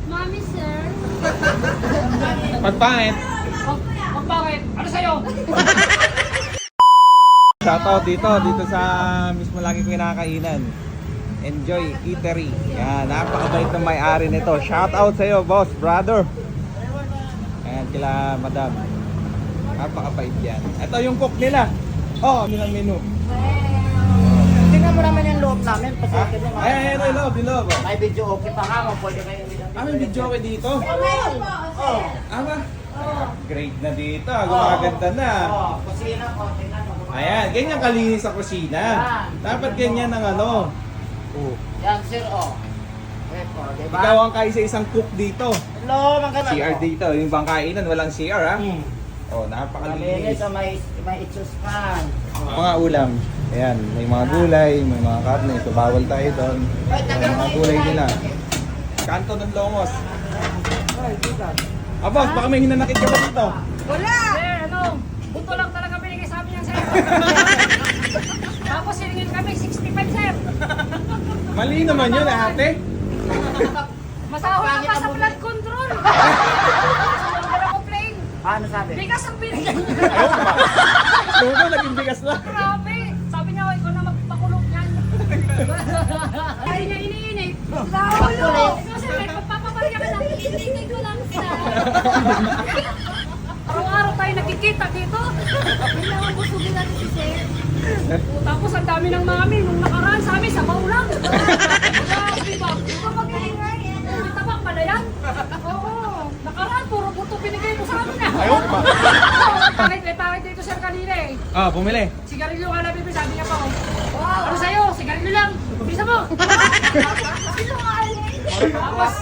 Mami, sir. Pagpangit. Bakit? Ano sa'yo? Shoutout dito sa mismo lagi ko kinakainan. Enjoy Eatery. Yan, napakabait ng may-ari nito. Shoutout sa iyo, boss, brother. Ayan, kila madam. Napakabait yan. Ito yung cook nila. Oh, kami ng menu. Tingnan mo naman yung loob namin. Ah, ayan, yung loob. May video okay pa nga. Pwede kayo May video okay dito. Oh. Ama? Upgrade na dito. Gumaganda na. Oh, kusina ko. Tingnan mo. Ayan, ganyan kalinis sa kusina. Dapat ganyan ang ano. Oh. Yan, sir, oh. Eto, diba? Ikaw ang kaisa-isang cook dito. Hello, magkano? CR dito. Yung bangkainan, walang CR ha. Oh, Malinis, napakalinis. so may exhaust fan. Mga ulam. Ayan, may mga gulay, may mga karne. So, bawal tayo doon. Ayan, mga gulay nila. Kanto ng Longos. Ah, boss, baka may hinanakit ka ba dito? Wala! Sir, ano? Buto lang talaga binigay sa amin yan, sir. Tapos siningin kami, 65, sir. Mali naman yun, ate. Masahol ka pa sa blood control. Sunod ka na complain. Ano sabi? Bigas ang binigay niya. Lugo, naging bigas na. Grabe. Sabi niya, ikaw na magpakulong yan. Ay niya iniinit. Naulo! Kasi may pagpapabarya ka lang. Hindi ko lang sa... Araw-araw tayo nakikita dito. Kailangan busugin natin si sir. Tapos ang dami ng mami. Nung nakaraan sa amin, sabaw lang. Grabe ba? Ito mag-iingay yan. May tabak pala yan. Oo. Nakaraan, puro buto binigay mo sa amin. Ayaw pa. Pangit dito, sir, kanina eh. Ah, bumili. Sigarilyo ka na, bibi. Sabi niya pa, ano sa'yo? Sigarilyo lang. Bisa mo. Sinungaling. Tapos,